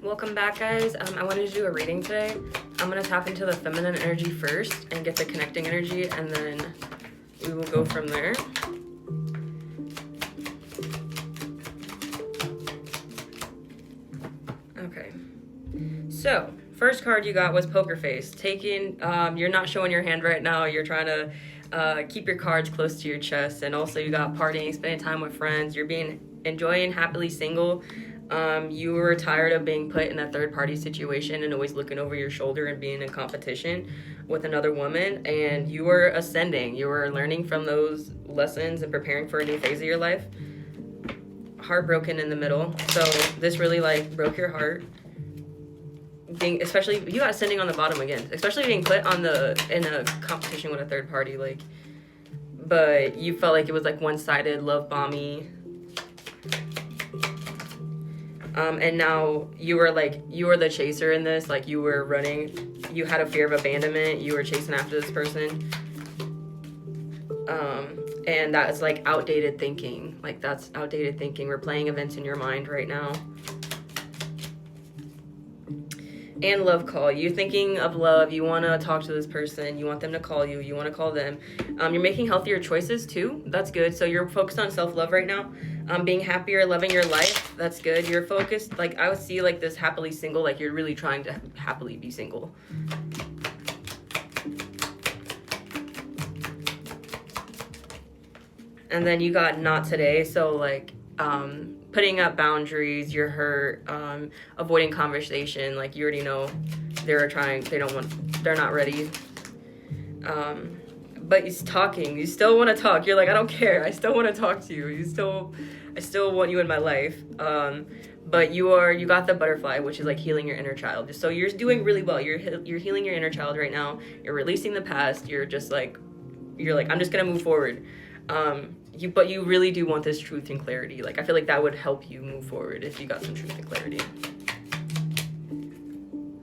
Welcome back, guys. I wanted to do a reading today. I'm going to tap into the feminine energy first and get the connecting energy, and then we will go from there. Okay. So, first card you got was Poker Face. You're not showing your hand right now. You're trying to keep your cards close to your chest. And also you got partying, spending time with friends. You're enjoying happily single. You were tired of being put in a third-party situation and always looking over your shoulder and being in competition with another woman, and you were ascending. You were learning from those lessons and preparing for a new phase of your life. Heartbroken in the middle, so this really broke your heart. Especially you got ascending on the bottom again, especially being put in a competition with a third party, but you felt like it was one-sided, love bomby. And now you were the chaser in this, you were running, you had a fear of abandonment, you were chasing after this person. And that's outdated thinking. That's outdated thinking. We're playing events in your mind right now. And love call. You're thinking of love. You want to talk to this person. You want them to call you. You want to call them. You're making healthier choices too. That's good. So you're focused on self-love right now. Being happier, loving your life. That's good. You're focused. I would see this happily single. You're really trying to happily be single. And then you got not today. So putting up boundaries, you're hurt, avoiding conversation, you already know they're not ready. But he's talking, you still want to talk. You're I don't care, I still want to talk to you. I still want you in my life. But you got the butterfly, which is healing your inner child. So you're doing really well. You're healing your inner child right now. You're releasing the past. You're just I'm just gonna move forward. But you really do want this truth and clarity. I feel that would help you move forward if you got some truth and clarity.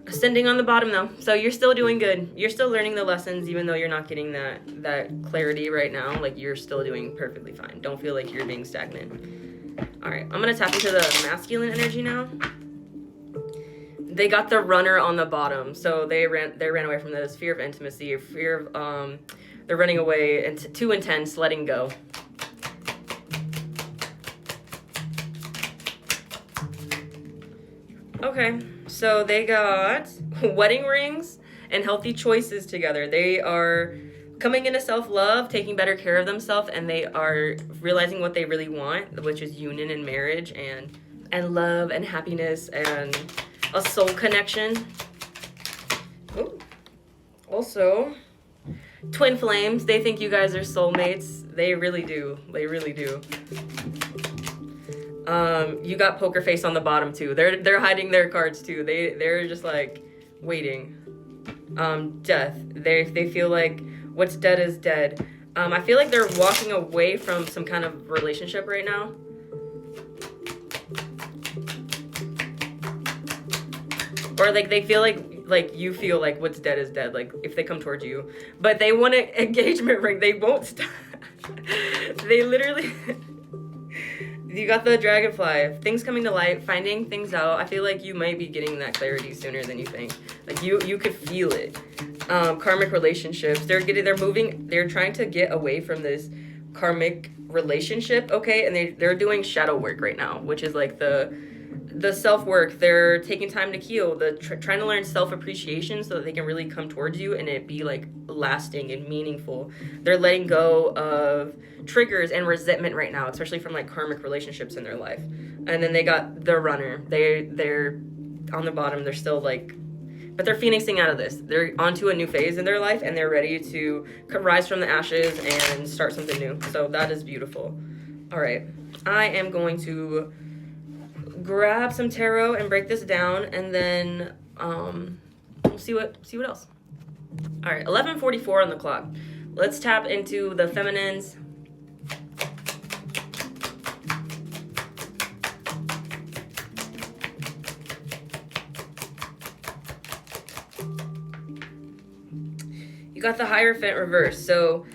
Ascending on the bottom though, so you're still doing good. You're still learning the lessons, even though you're not getting that clarity right now. You're still doing perfectly fine. Don't feel like you're being stagnant. All right, I'm gonna tap into the masculine energy now. They got the runner on the bottom, so they ran away from this fear of intimacy, fear of they're running away, and too intense, letting go. Okay, so they got wedding rings and healthy choices together. They are coming into self-love, taking better care of themselves, and they are realizing what they really want, which is union and marriage and love and happiness and a soul connection. Ooh. Also, twin flames. They think you guys are soulmates. They really do. They really do. You got Poker Face on the bottom too. They're hiding their cards too. They're just waiting. Death. They feel what's dead is dead. I feel they're walking away from some kind of relationship right now. Or they feel like you feel what's dead is dead, if they come towards you. But they want an engagement ring. They won't stop. They literally You got the dragonfly, things coming to light, finding things out. I feel you might be getting that clarity sooner than you think. You could feel it. Karmic relationships, they're trying to get away from this karmic relationship, okay? And they're doing shadow work right now, which is the self-work. They're taking time to heal, trying to learn self-appreciation so that they can really come towards you and it be lasting and meaningful. They're letting go of triggers and resentment right now, especially from karmic relationships in their life. And then they got the runner. They're on the bottom. They're still but they're phoenixing out of this. They're onto a new phase in their life and they're ready to rise from the ashes and start something new. So that is beautiful. All right, I am going to grab some tarot and break this down, and then we'll see what else. All right, 11:44 on the clock. Let's tap into the feminines. You got the Hierophant reverse. So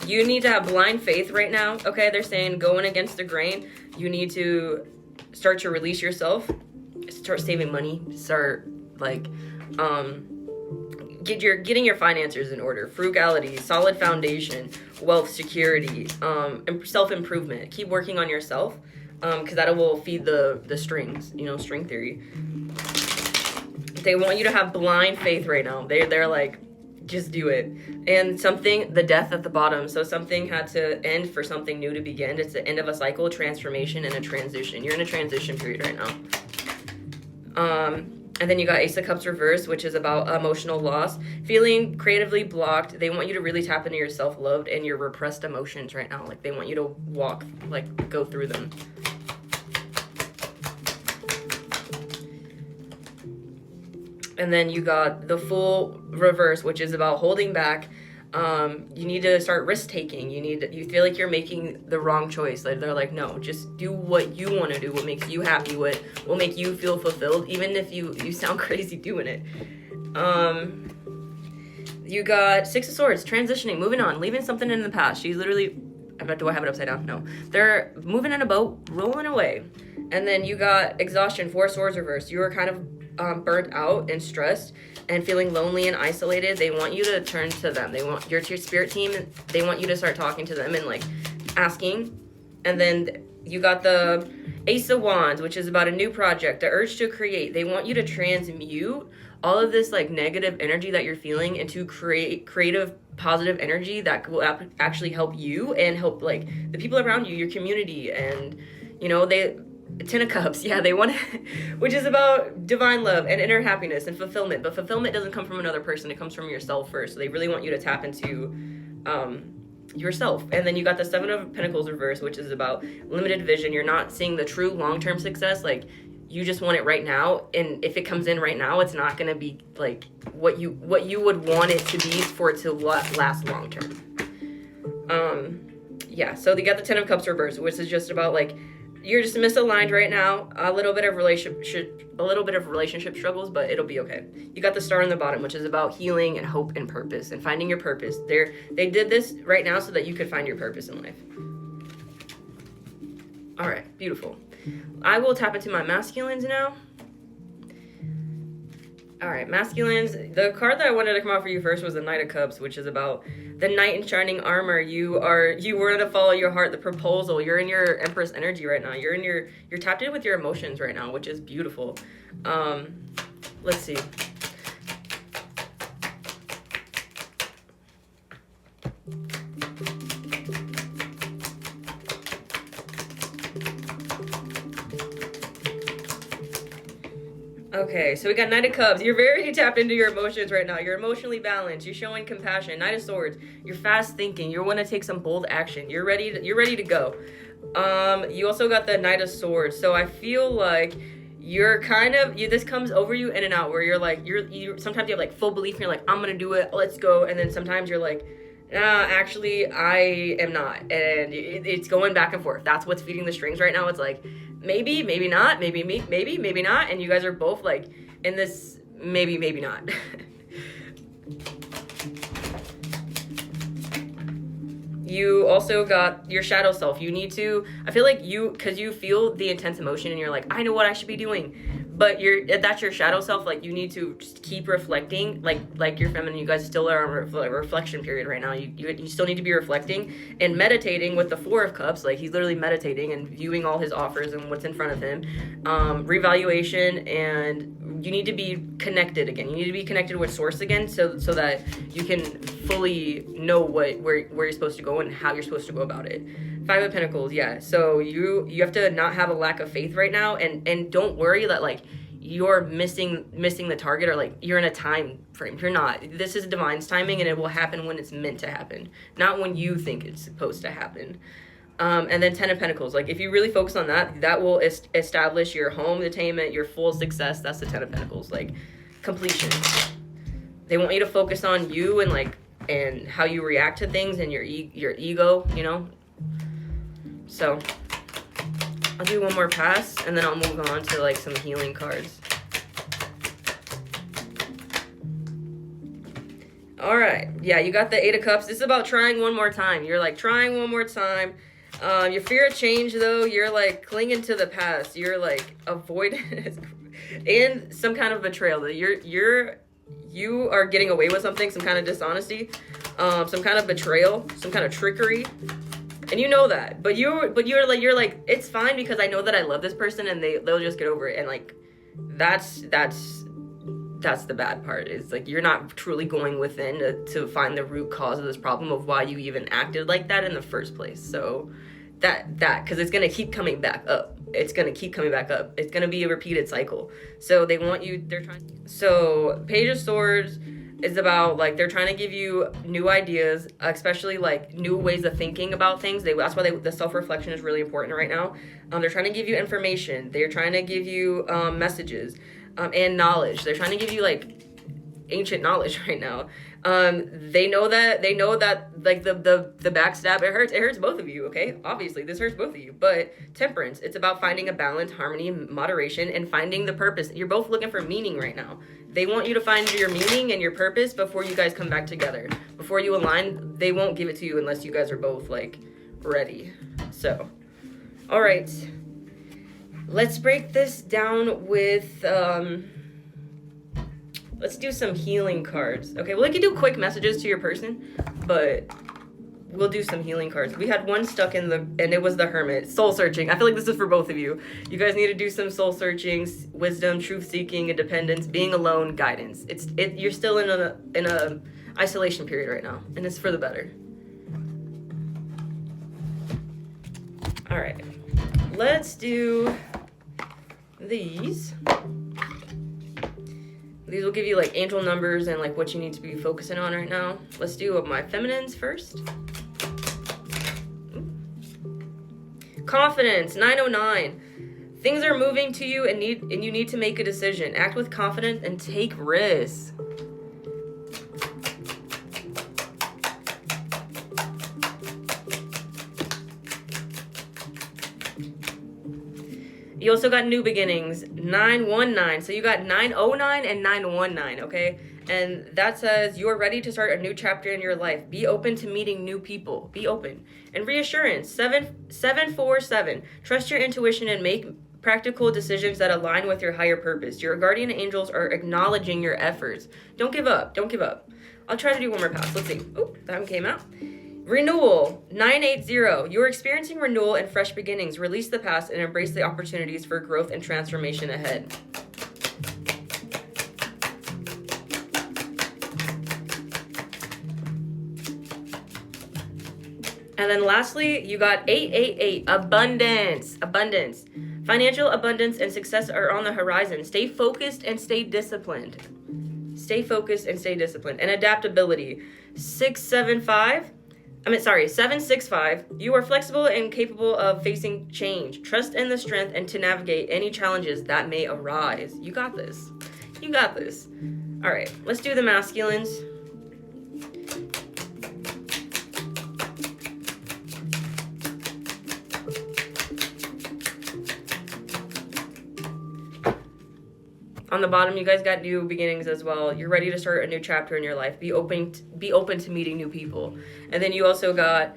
you need to have blind faith right now. Okay, they're saying going against the grain. You need to start to release yourself, start saving money, start like getting your finances in order, frugality, solid foundation, wealth, security, self-improvement. Keep working on yourself, because that will feed the strings, string theory. They want you to have blind faith right now. They're like, just do it. And the death at the bottom. So something had to end for something new to begin. It's the end of a cycle, transformation, and a transition. You're in a transition period right now. And then you got Ace of Cups reversed, which is about emotional loss, feeling creatively blocked. They want you to really tap into your self-love and your repressed emotions right now. Like, they want you to go through them. And then you got the Fool reverse, which is about holding back. You need to start risk-taking. You feel like you're making the wrong choice. Like, they're like, no, just do what you want to do, what makes you happy, what will make you feel fulfilled, even if you sound crazy doing it. You got Six of Swords, transitioning, moving on, leaving something in the past. She's literally, do I have it upside down? No. They're moving in a boat, rolling away. And then you got Exhaustion, Four Swords reversed. You were kind of burnt out and stressed and feeling lonely and isolated. They want you to turn to them. They want your spirit team. They want you to start talking to them and like asking. And then you got the Ace of Wands, which is about a new project, the urge to create. They want you to transmute all of this like negative energy that you're feeling into creative, positive energy that will actually help you and help like the people around you, your community, and Ten of Cups, yeah, they want which is about divine love and inner happiness and fulfillment. But fulfillment doesn't come from another person. It comes from yourself first. So they really want you to tap into yourself. And then you got the Seven of Pentacles reverse, which is about limited vision. You're not seeing the true long-term success. Like, you just want it right now. And if it comes in right now, it's not going to be like what you would want it to be for it to last long-term. Yeah, so they got the Ten of Cups reverse, which is just about like, you're just misaligned right now. A little bit of relationship struggles, but it'll be okay. You got the Star on the bottom, which is about healing and hope and purpose and finding your purpose. They did this right now so that you could find your purpose in life. All right, beautiful. I will tap into my masculines now. All right, masculines. The card that I wanted to come out for you first was the Knight of Cups, which is about the knight in shining armor. You were to follow your heart, the proposal. You're in your Empress energy right now. You're tapped in with your emotions right now, which is beautiful. Let's see. Okay, so we got Knight of Cups. You're very tapped into your emotions right now. You're emotionally balanced. You're showing compassion. Knight of Swords. You're fast thinking. You want to take some bold action. You're ready to go. You also got the Knight of Swords. So I feel like you're kind of this comes over you in and out, where you're like you sometimes you have like full belief and you're like, I'm gonna do it, let's go, and then sometimes you're like, nah, actually I am not, and it's going back and forth. That's what's feeding the strings right now. It's like maybe not, maybe not, and you guys are both like in this maybe not. You also got your shadow self. You need to, I feel like because you feel the intense emotion and you're like, I know what I should be doing, but that's your shadow self. Like, you need to just keep reflecting, like you're feminine. You guys still are on a reflection period right now. You still need to be reflecting and meditating with the Four of Cups. Like, he's literally meditating and viewing all his offers and what's in front of him. Revaluation, and you need to be connected again. You need to be connected with source again, so that you can fully know where you're supposed to go and how you're supposed to go about it. Five of Pentacles, yeah. So you have to not have a lack of faith right now, and don't worry that like you're missing the target, or like you're in a time frame. You're not. This is divine's timing, and it will happen when it's meant to happen, not when you think it's supposed to happen. And then Ten of Pentacles. Like, if you really focus on that will establish your home attainment, your full success. That's the Ten of Pentacles, like completion. They want you to focus on you and how you react to things and your ego, you know. So I'll do one more pass, and then I'll move on to like some healing cards. All right, yeah, you got the Eight of Cups. This is about trying one more time. You're like trying one more time. Your fear of change, though, you're like clinging to the past. You're like avoiding and some kind of betrayal. That you are getting away with something, some kind of dishonesty, some kind of betrayal, some kind of trickery, and you know that. But you're like it's fine because I know that I love this person, and they'll just get over it. And like that's the bad part. Is like you're not truly going within to find the root cause of this problem of why you even acted like that in the first place. So that because it's gonna keep coming back up. It's gonna keep coming back up. It's gonna be a repeated cycle. So they're trying. So Page of Swords is about like they're trying to give you new ideas, especially like new ways of thinking about things. That's why the self-reflection is really important right now. They're trying to give you information. They're trying to give you messages and knowledge. They're trying to give you like ancient knowledge right now. They know that like the backstab, it hurts both of you, okay? Obviously this hurts both of you, but temperance, it's about finding a balance, harmony, moderation, and finding the purpose. You're both looking for meaning right now. They want you to find your meaning and your purpose before you guys come back together. Before you align, they won't give it to you unless you guys are both like ready. So, all right, let's break this down with let's do some healing cards. Okay, well, I can do quick messages to your person, but we'll do some healing cards. We had one stuck and it was the Hermit. Soul searching. I feel like this is for both of you. You guys need to do some soul searching, wisdom, truth seeking, independence, being alone, guidance. You're still in a isolation period right now, and it's for the better. All right, let's do these. These will give you like angel numbers and like what you need to be focusing on right now. Let's do my feminines first. Confidence, 909. Things are moving to you and you need to make a decision. Act with confidence and take risks. You also got new beginnings, 919. So you got 909 and 919, okay? And that says you are ready to start a new chapter in your life. Be open to meeting new people. Be open. And reassurance, 747. Trust your intuition and make practical decisions that align with your higher purpose. Your guardian angels are acknowledging your efforts. Don't give up. Don't give up. I'll try to do one more pass. Let's see. Oh, that one came out. Renewal, 980. You are experiencing renewal and fresh beginnings. Release the past and embrace the opportunities for growth and transformation ahead. And then lastly, you got 888, abundance. Abundance. Financial abundance and success are on the horizon. Stay focused and stay disciplined. Stay focused and stay disciplined. And adaptability, 765. You are flexible and capable of facing change. Trust in the strength and to navigate any challenges that may arise. You got this. You got this. All right, let's do the masculines. On the bottom, you guys got new beginnings as well. You're ready to start a new chapter in your life. Be open to meeting new people. And then you also got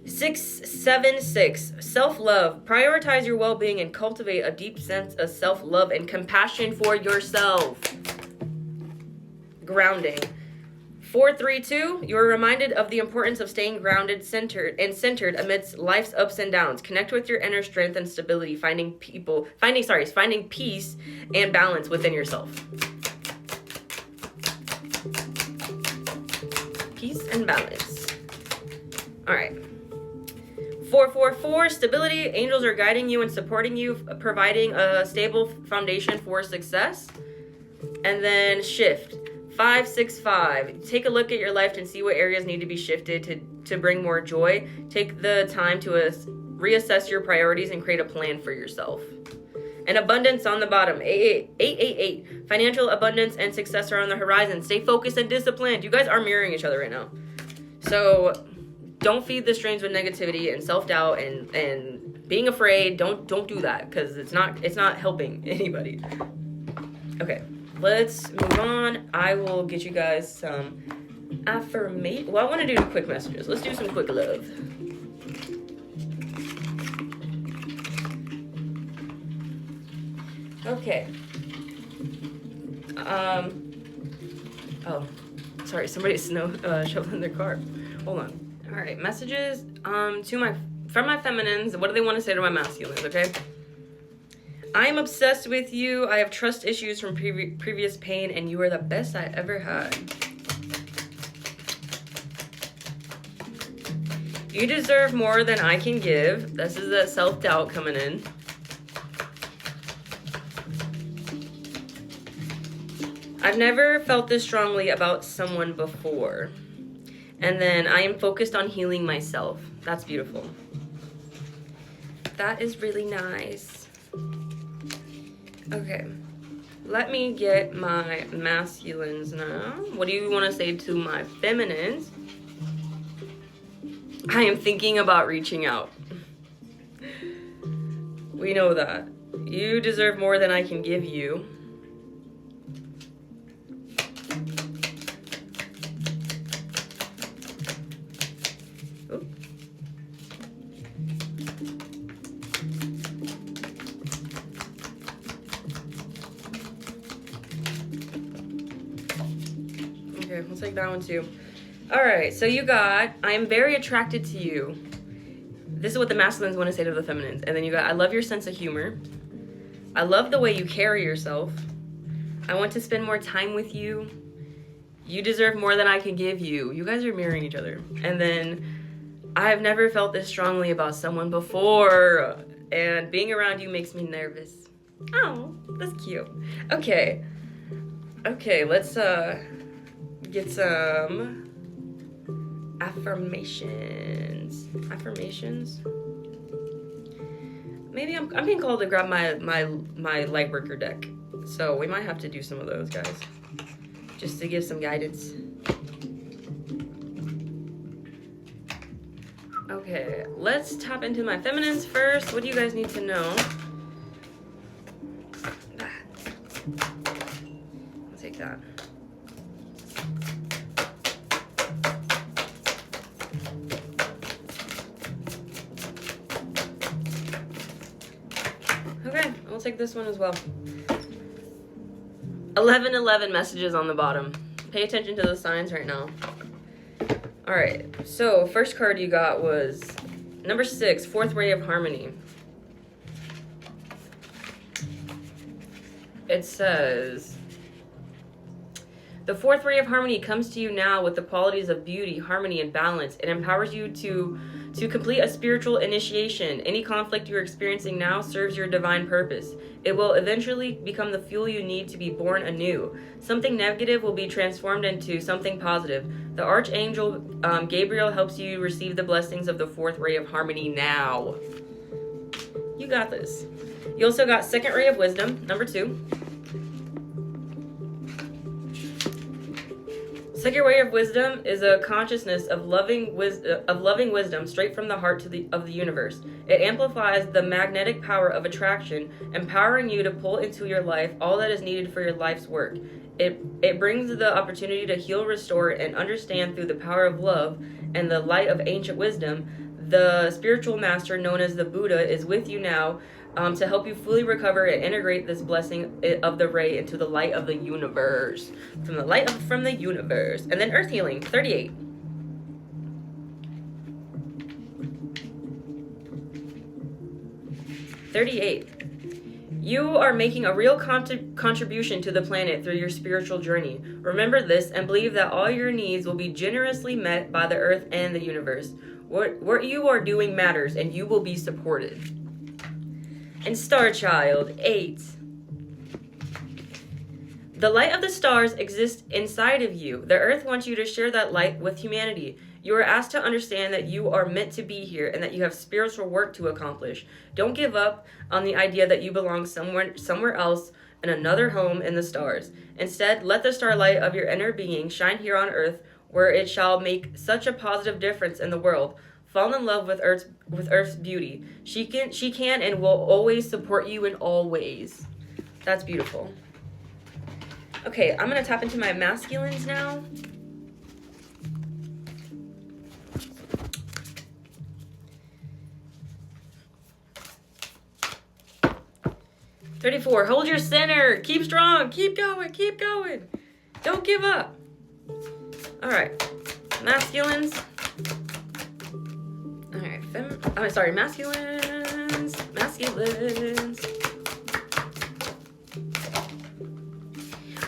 676, self-love. Prioritize your well-being and cultivate a deep sense of self-love and compassion for yourself. Grounding. 432, you are reminded of the importance of staying grounded, centered amidst life's ups and downs. Connect with your inner strength and stability, finding peace and balance within yourself. Peace and balance. All right. 444, stability. Angels are guiding you and supporting you, providing a stable foundation for success. And then shift. 565, take a look at your life and see what areas need to be shifted to bring more joy. Take the time to reassess your priorities and create a plan for yourself. And abundance on the bottom, 888. Financial abundance and success are on the horizon. Stay focused and disciplined. You guys are mirroring each other right now. So don't feed the strains with negativity and self-doubt and being afraid. Don't do that because it's not helping anybody. Okay. Let's move on. I will get you guys some affirmation. Well, I want to do quick messages. Let's do some quick love. Okay. Oh, sorry. Somebody's shoveling their car. Hold on. All right. Messages from my feminines. What do they want to say to my masculines? Okay. I am obsessed with you. I have trust issues from previous pain, and you are the best I ever had. You deserve more than I can give. This is that self-doubt coming in. I've never felt this strongly about someone before. And then I am focused on healing myself. That's beautiful. That is really nice. Okay. Let me get my masculines now. What do you want to say to my feminines? I am thinking about reaching out. We know that. You deserve more than I can give you. Okay, we'll take that one too. All right, so you got, I am very attracted to you. This is what the masculines want to say to the feminines. And then you got, I love your sense of humor. I love the way you carry yourself. I want to spend more time with you. You deserve more than I can give you. You guys are mirroring each other. And then, I have never felt this strongly about someone before. And being around you makes me nervous. Oh, that's cute. Okay. Okay, let's get some affirmations. Maybe I'm being called to grab my Lightworker deck, so we might have to do some of those, guys, just to give some guidance. Okay, let's tap into my feminines first. What do you guys need to know? I'll take that. Okay, I'll take this one as well. 1111 messages on the bottom. Pay attention to the signs right now. Alright, so first card you got was number 6, Fourth Ray of Harmony. It says, the fourth ray of harmony comes to you now with the qualities of beauty, harmony, and balance. It empowers you to complete a spiritual initiation. Any conflict you're experiencing now serves your divine purpose. It will eventually become the fuel you need to be born anew. Something negative will be transformed into something positive. The Archangel Gabriel helps you receive the blessings of the fourth ray of harmony now. You got this. You also got second ray of wisdom, number 2. Second ray of wisdom is a consciousness of loving wisdom straight from the heart of the universe. It amplifies the magnetic power of attraction, empowering you to pull into your life all that is needed for your life's work. It brings the opportunity to heal, restore, and understand through the power of love and the light of ancient wisdom. The spiritual master known as the Buddha is with you now to help you fully recover and integrate this blessing of the ray into the light of the universe. From the universe. And then earth healing, 38. You are making a real contribution to the planet through your spiritual journey. Remember this and believe that all your needs will be generously met by the earth and the universe. What you are doing matters, and you will be supported. And Star Child, 8. The light of the stars exists inside of you. The earth wants you to share that light with humanity. You are asked to understand that you are meant to be here and that you have spiritual work to accomplish. Don't give up on the idea that you belong somewhere else in another home in the stars. Instead, let the starlight of your inner being shine here on earth, where it shall make such a positive difference in the world. Fall in love with Earth's beauty. She can and will always support you in all ways. That's beautiful. Okay, I'm going to tap into my masculines now. 34. Hold your center. Keep strong. Keep going. Keep going. Don't give up. All right. Masculines. All right. Masculines. Masculines.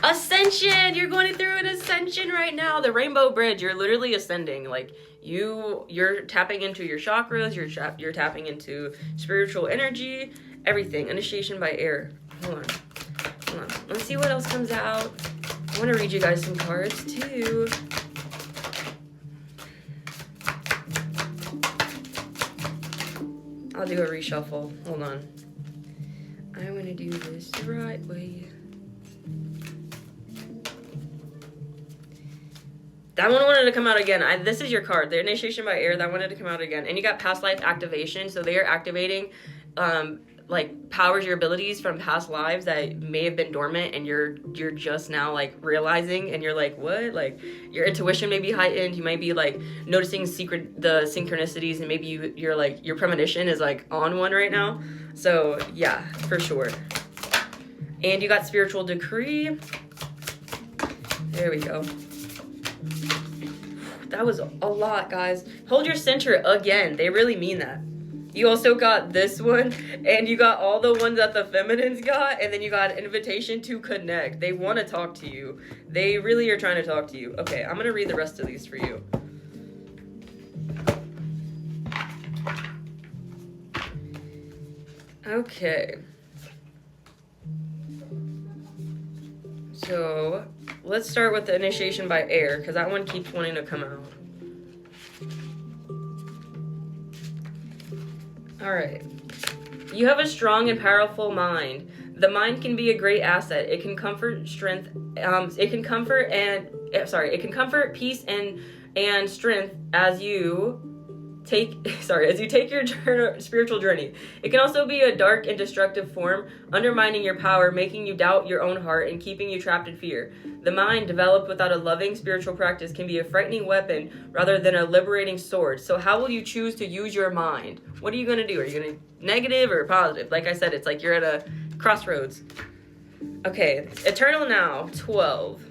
Ascension. You're going through an ascension right now. The rainbow bridge. You're literally ascending. Like you're tapping into your chakras. You're tapping into spiritual energy. Everything. Initiation by air. Hold on. Let's see what else comes out. I want to read you guys some cards too. I'll do a reshuffle. Hold on. I want to do this the right way. That one wanted to come out again. This is your card. The initiation by air. That wanted to come out again. And you got past life activation. So they are activating like powers, your abilities from past lives that may have been dormant, and you're just now like realizing, and you're like, what? Like your intuition may be heightened. You might be like noticing the synchronicities, and maybe you're like your premonition is like on one right now. So yeah, for sure. And you got spiritual decree. There we go. That was a lot, guys. Hold your center again. They really mean that. You also got this one, and you got all the ones that the feminines got, and then you got an invitation to connect. They want to talk to you. They really are trying to talk to you. Okay, I'm going to read the rest of these for you. Okay. So, let's start with the initiation by air, because that one keeps wanting to come out. All right. You have a strong and powerful mind. The mind can be a great asset. It can comfort strength. It can comfort peace and strength as you take your spiritual journey. It can also be a dark and destructive form, undermining your power, making you doubt your own heart, and keeping you trapped in fear. The mind, developed without a loving spiritual practice, can be a frightening weapon rather than a liberating sword. So how will you choose to use your mind? What are you going to do? Are you going to negative or positive? Like I said, it's like you're at a crossroads. Okay, Eternal Now, 12.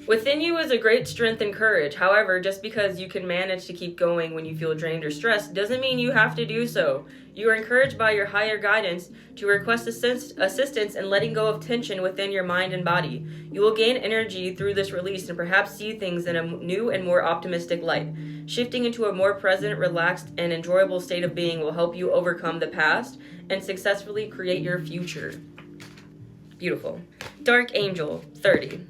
Within you is a great strength and courage. However, just because you can manage to keep going when you feel drained or stressed doesn't mean you have to do so. You are encouraged by your higher guidance to request assistance in letting go of tension within your mind and body. You will gain energy through this release and perhaps see things in a new and more optimistic light. Shifting into a more present, relaxed, and enjoyable state of being will help you overcome the past and successfully create your future. Beautiful. Dark Angel, 30.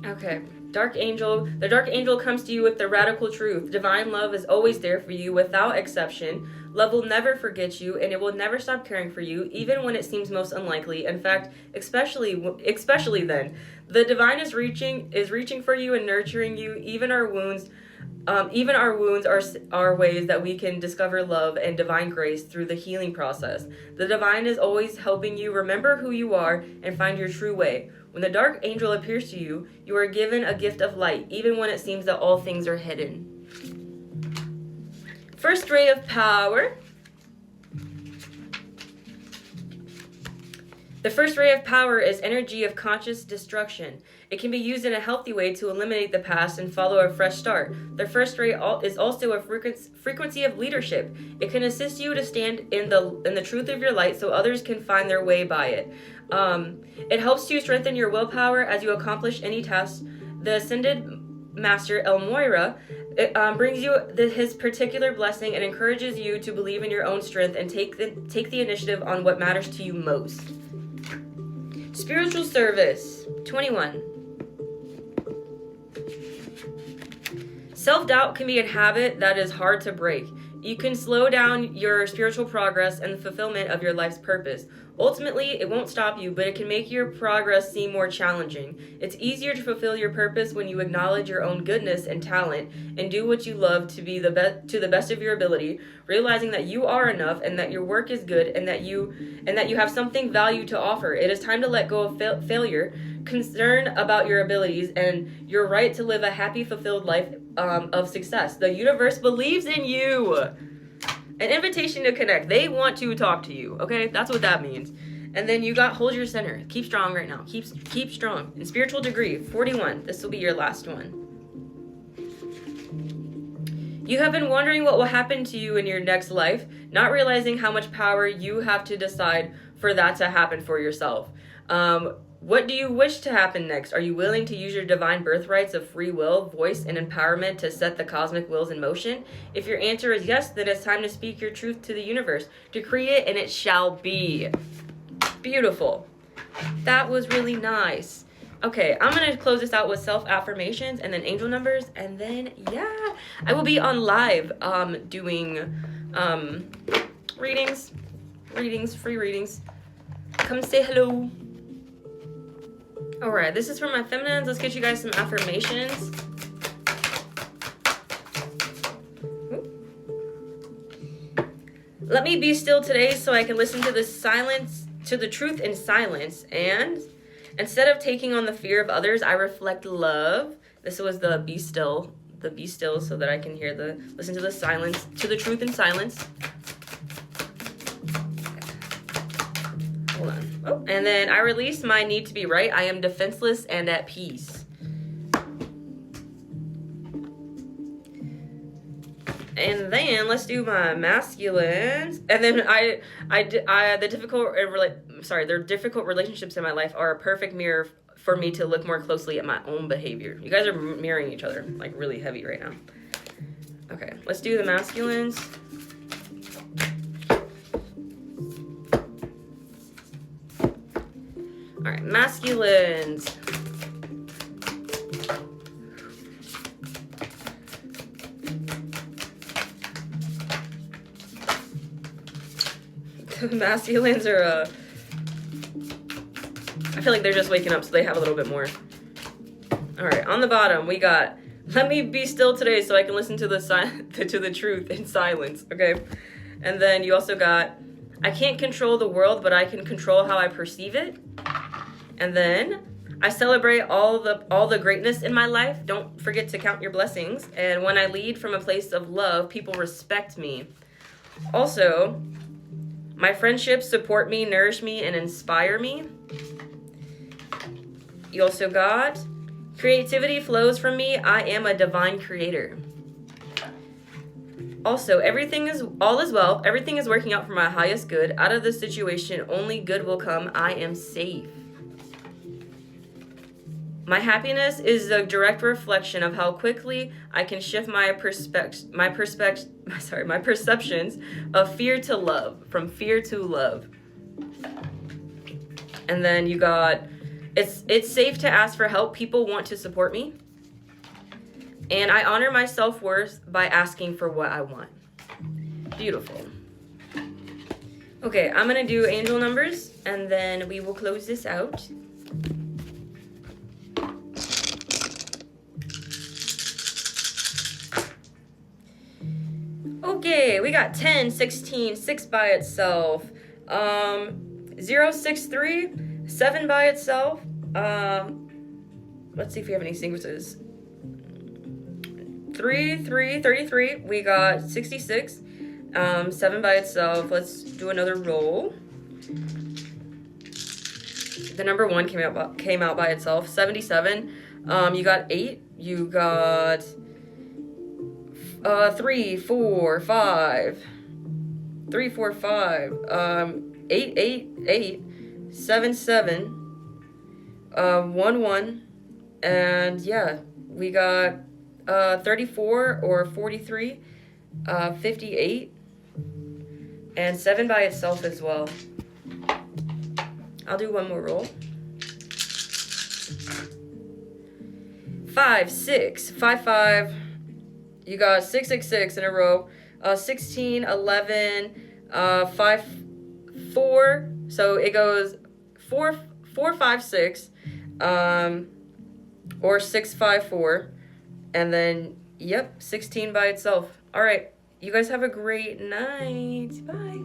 Okay, the Dark Angel comes to you with the radical truth. Divine love is always there for you without exception. Love will never forget you, and it will never stop caring for you, even when it seems most unlikely. In fact, especially then, the divine is reaching for you and nurturing you. Even our wounds are ways that we can discover love and divine grace through the healing process. The divine is always helping you remember who you are and find your true way. When the Dark Angel appears to you, you are given a gift of light, even when it seems that all things are hidden. First ray of power. The first ray of power is energy of conscious destruction. It can be used in a healthy way to eliminate the past and follow a fresh start. The first ray is also a frequency of leadership. It can assist you to stand in the truth of your light so others can find their way by it. It helps you strengthen your willpower as you accomplish any task. The Ascended Master El Moira brings you his particular blessing and encourages you to believe in your own strength and take the initiative on what matters to you most. Spiritual service, 21. Self-doubt can be a habit that is hard to break. You can slow down your spiritual progress and the fulfillment of your life's purpose. Ultimately, it won't stop you, but it can make your progress seem more challenging. It's easier to fulfill your purpose when you acknowledge your own goodness and talent and do what you love to the best of your ability, realizing that you are enough and that your work is good and that you have something value to offer. It is time to let go of failure, concern about your abilities, and your right to live a happy, fulfilled life of success. The universe believes in you. An invitation to connect. They want to talk to you, okay? That's what that means. And then you got hold your center. Keep strong right now. Keep strong. In spiritual degree, 41. This will be your last one. You have been wondering what will happen to you in your next life, not realizing how much power you have to decide for that to happen for yourself. What do you wish to happen next? Are you willing to use your divine birthrights of free will, voice, and empowerment to set the cosmic wheels in motion? If your answer is yes, then it's time to speak your truth to the universe. Decree it and it shall be. Beautiful. That was really nice. Okay, I'm going to close this out with self-affirmations and then angel numbers. And then, yeah, I will be on live doing readings, free readings. Come say hello. All right, this is for my feminines. Let's get you guys some affirmations. Let me be still today so I can listen to the truth in silence. And instead of taking on the fear of others, I reflect love. This was the be still so that I can listen to the silence, to the truth in silence. Hold on. Oh, and then I release my need to be right. I am defenseless and at peace. And then let's do my masculines. And then the difficult relationships in my life are a perfect mirror for me to look more closely at my own behavior. You guys are mirroring each other like really heavy right now. Okay, let's do the masculines. All right, masculines. The masculines are, I feel like they're just waking up, so they have a little bit more. All right, on the bottom, we got, let me be still today so I can listen to the truth in silence, okay? And then you also got, I can't control the world, but I can control how I perceive it. And then I celebrate all the greatness in my life. Don't forget to count your blessings. And when I lead from a place of love, people respect me. Also, my friendships support me, nourish me, and inspire me. You also got, creativity flows from me. I am a divine creator. Also, all is well. Everything is working out for my highest good. Out of this situation, only good will come. I am safe. My happiness is a direct reflection of how quickly I can shift my perceptions of fear to love, from fear to love. And then you got, it's safe to ask for help. People want to support me. And I honor my self-worth by asking for what I want. Beautiful. Okay, I'm gonna do angel numbers and then we will close this out. Okay, we got 10, 16, 6 by itself, 0, 6, 3, 7 by itself, let's see if we have any sequences, 3, 3, 33, we got 66, 7 by itself. Let's do another roll. The number 1 came out by itself, 77, you got 8, you got 3, 4, 5, 3, 4, 5, 8, 8, 8, 7, 7, 1, 1, and yeah, we got 34 or 43, 58, and 7 by itself as well. I'll do one more roll. 5, 6, 5, 5. You got 6, 6, 6 in a row. 16, 11, 5, 4. So it goes 4, 4, 5, 6, or 6, 5, 4. And then, yep, 16 by itself. All right. You guys have a great night. Bye.